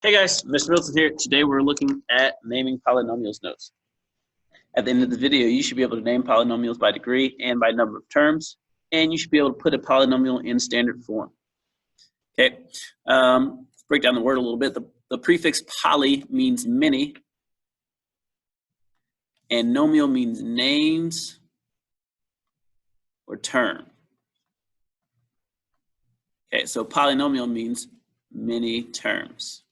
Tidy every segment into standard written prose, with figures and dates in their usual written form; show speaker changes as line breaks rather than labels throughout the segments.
Hey guys, Mr. Milton here. Today we're looking at naming polynomials notes. At the end of the video, you should be able to name polynomials by degree and by number of terms, and you should be able to put a polynomial in standard form. Okay, let's break down the word a little bit. The prefix poly means many, and nomial means names or term. Okay, so polynomial means many terms.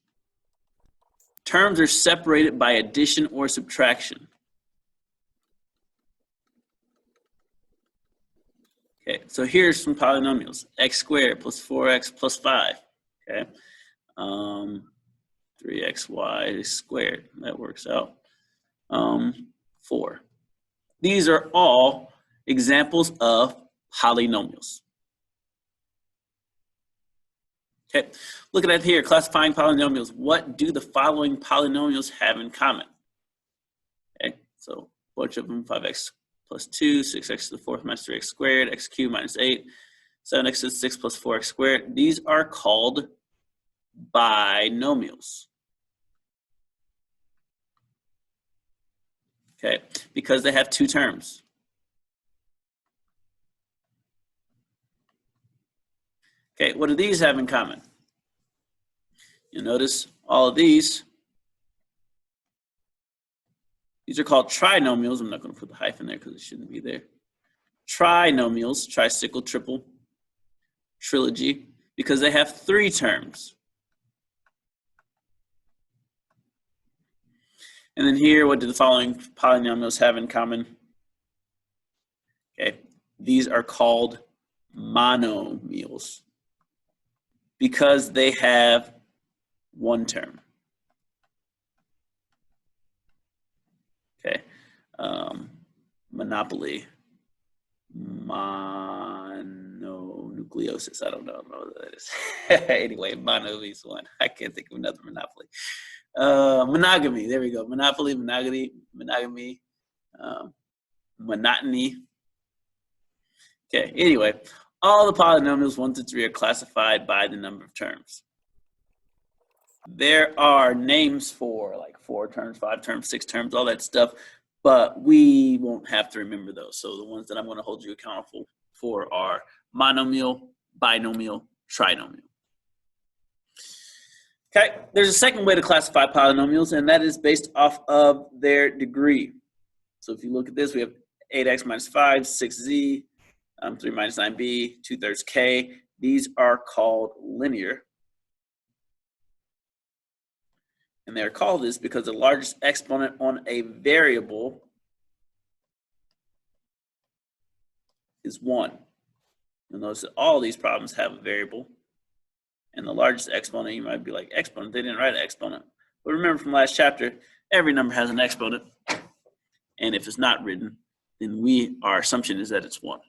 Terms are separated by addition or subtraction. Okay, so here's some polynomials. X squared plus 4x plus 5. Okay, 3xy squared. That works out. 4. These are all examples of polynomials. Okay, looking at here, classifying polynomials. What do the following polynomials have in common? Okay, so a bunch of them: 5x plus 2, 6x to the 4th minus 3x squared, x cubed minus 8, 7x to the 6 plus 4x squared. These are called binomials. Okay, because they have two terms. Okay, what do these have in common? You'll notice all of these are called trinomials. I'm not going to put the hyphen there because it shouldn't be there. Trinomials, tricycle, triple, trilogy, because they have three terms. And then here, what do the following polynomials have in common? Okay, these are called monomials because they have one term. Okay, monopoly, mononucleosis. I don't know what that is. Anyway, mono is one. I can't think of another monopoly. Monogamy. There we go. Monopoly, monogamy, monotony. Okay. Anyway, all the polynomials 1 to 3 are classified by the number of terms. There are names for like 4 terms, 5 terms, 6 terms, all that stuff, but we won't have to remember those. So the ones that I'm going to hold you accountable for are monomial, binomial, trinomial. Okay, there's a second way to classify polynomials, and that is based off of their degree. So if you look at this, we have 8x minus 5, 6z, 3 minus 9b, 2/3 k. These are called linear. And they're called this because the largest exponent on a variable is 1. You'll notice that all these problems have a variable. And the largest exponent, you might be like, exponent, they didn't write an exponent. But remember from last chapter, every number has an exponent. And if it's not written, then our assumption is that it's 1.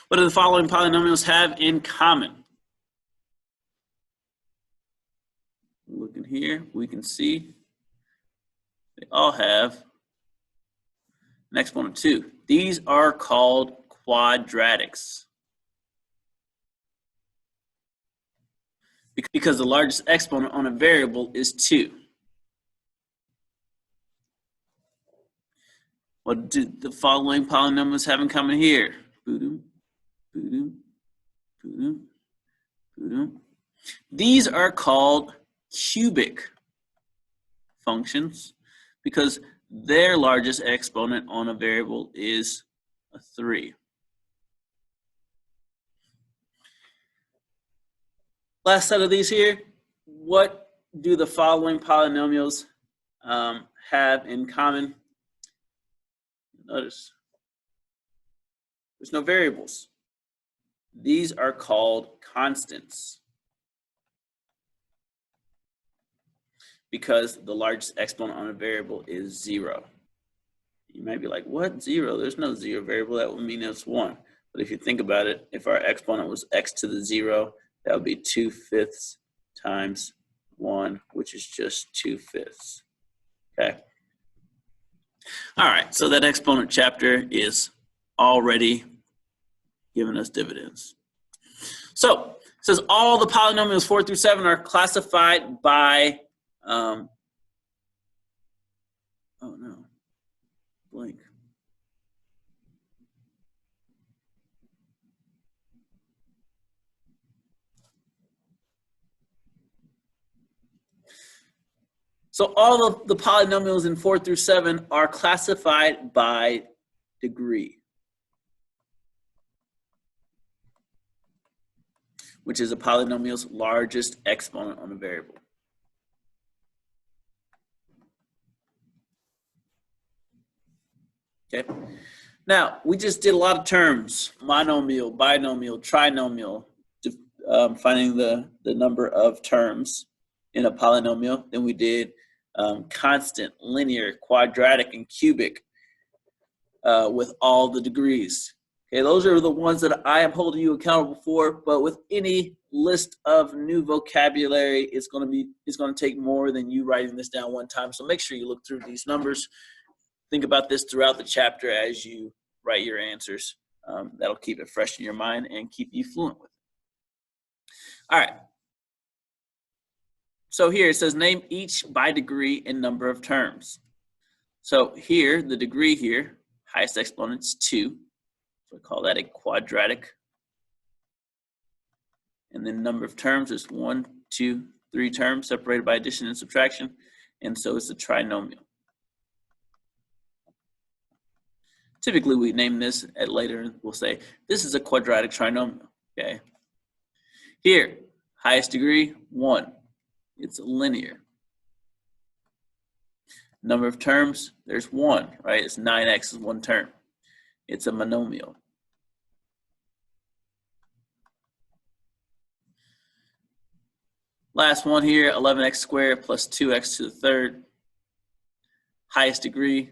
What do the following polynomials have in common? Looking here, we can see they all have an exponent 2. These are called quadratics because the largest exponent on a variable is 2. What do the following polynomials have in common here? These are called cubic functions because their largest exponent on a variable is a 3. Last set of these here, what do the following polynomials have in common? Notice there's no variables. These are called constants because the largest exponent on a variable is 0. You might be like, what, 0? There's no 0 variable. That would mean it's 1. But if you think about it, if our exponent was x to the 0, that would be 2/5 times 1, which is just 2/5. Okay. All right, so that exponent chapter is already giving us dividends. So says all the polynomials 4 through 7 are classified by, oh no, blank. So all of the polynomials in 4 through 7 are classified by degree, which is a polynomial's largest exponent on a variable. Okay. Now, we just did a lot of terms: monomial, binomial, trinomial, finding the number of terms in a polynomial. Then we did constant, linear, quadratic, and cubic with all the degrees. Okay, those are the ones that I am holding you accountable for, but with any list of new vocabulary, it's going to take more than you writing this down one time. So make sure you look through these numbers. Think about this throughout the chapter as you write your answers. That'll keep it fresh in your mind and keep you fluent with it. All right. So here it says name each by degree and number of terms. So here, the degree here, highest exponent's 2. So I call that a quadratic. And then number of terms is 1, 2, 3 terms separated by addition and subtraction. And so it's a trinomial. Typically, we name this at later, we'll say, this is a quadratic trinomial, okay? Here, highest degree, 1. It's linear. Number of terms, there's 1, right? It's 9x is 1 term. It's a monomial. Last one here, 11x squared plus 2x to the third. Highest degree,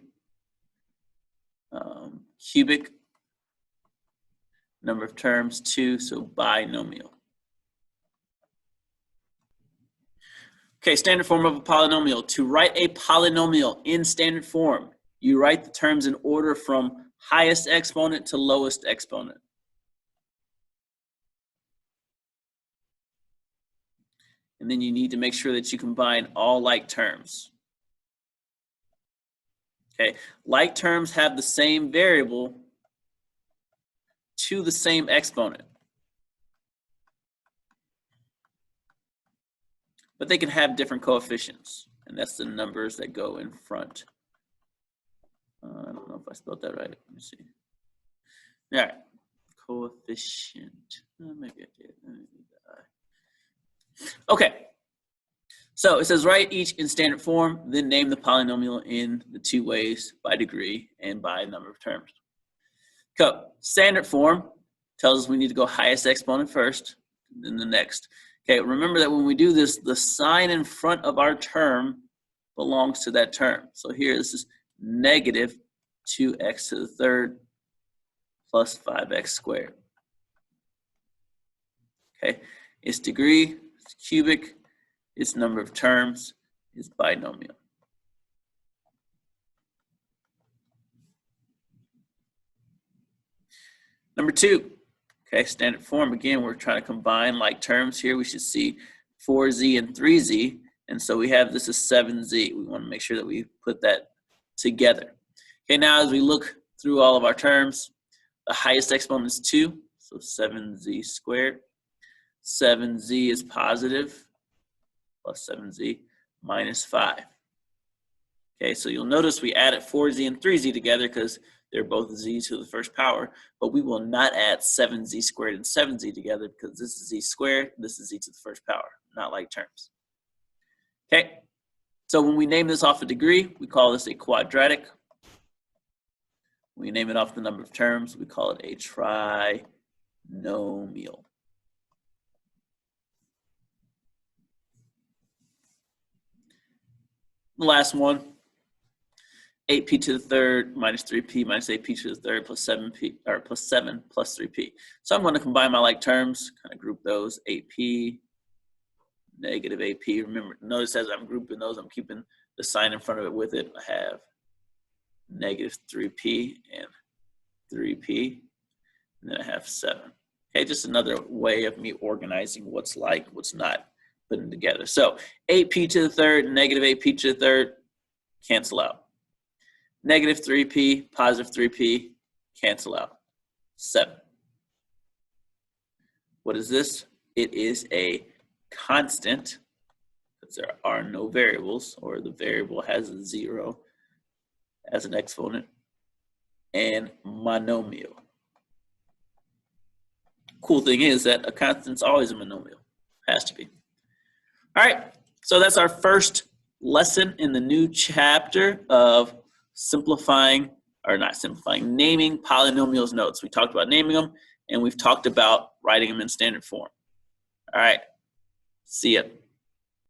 cubic. Number of terms, 2, so binomial. Okay, standard form of a polynomial. To write a polynomial in standard form, you write the terms in order from highest exponent to lowest exponent. And then you need to make sure that you combine all like terms. Okay, like terms have the same variable to the same exponent. But they can have different coefficients, and that's the numbers that go in front. I don't know if I spelled that right. Let me see. All right, coefficient. Maybe I did. Okay, so it says write each in standard form, then name the polynomial in the 2 ways, by degree and by number of terms. So standard form tells us we need to go highest exponent first, then the next. Okay, remember that when we do this, the sign in front of our term belongs to that term. So here, this is negative 2x to the third plus 5x squared. Okay, its degree, it's cubic, its number of terms is binomial. Number 2, okay, standard form. Again, we're trying to combine like terms here. We should see 4z and 3z. And so we have this is 7z. We want to make sure that we put that together. Okay, now as we look through all of our terms, the highest exponent is 2, so 7z squared. 7z is positive, plus 7z minus 5. Okay, so you'll notice we added 4z and 3z together because they're both z to the first power, but we will not add 7z squared and 7z together because this is z squared, this is z to the first power, not like terms. Okay, so when we name this off a degree, we call this a quadratic. When we name it off the number of terms, we call it a trinomial. The last one, 8p to the third minus 3p minus 8p to the third plus 7p, or plus 7 plus 3p. So I'm going to combine my like terms, kind of group those, 8p, negative 8p. Remember, notice as I'm grouping those, I'm keeping the sign in front of it with it. I have negative 3p and 3p, and then I have 7. Okay, just another way of me organizing what's like, what's not, putting together. So 8p to the third, negative 8p to the third, cancel out. Negative 3p, positive 3p, cancel out. 7. What is this? It is a constant, because there are no variables, or the variable has a 0 as an exponent, and monomial. Cool thing is that a constant's always a monomial. Has to be. All right, so that's our first lesson in the new chapter of naming polynomials notes. We talked about naming them, and we've talked about writing them in standard form. All right, see ya.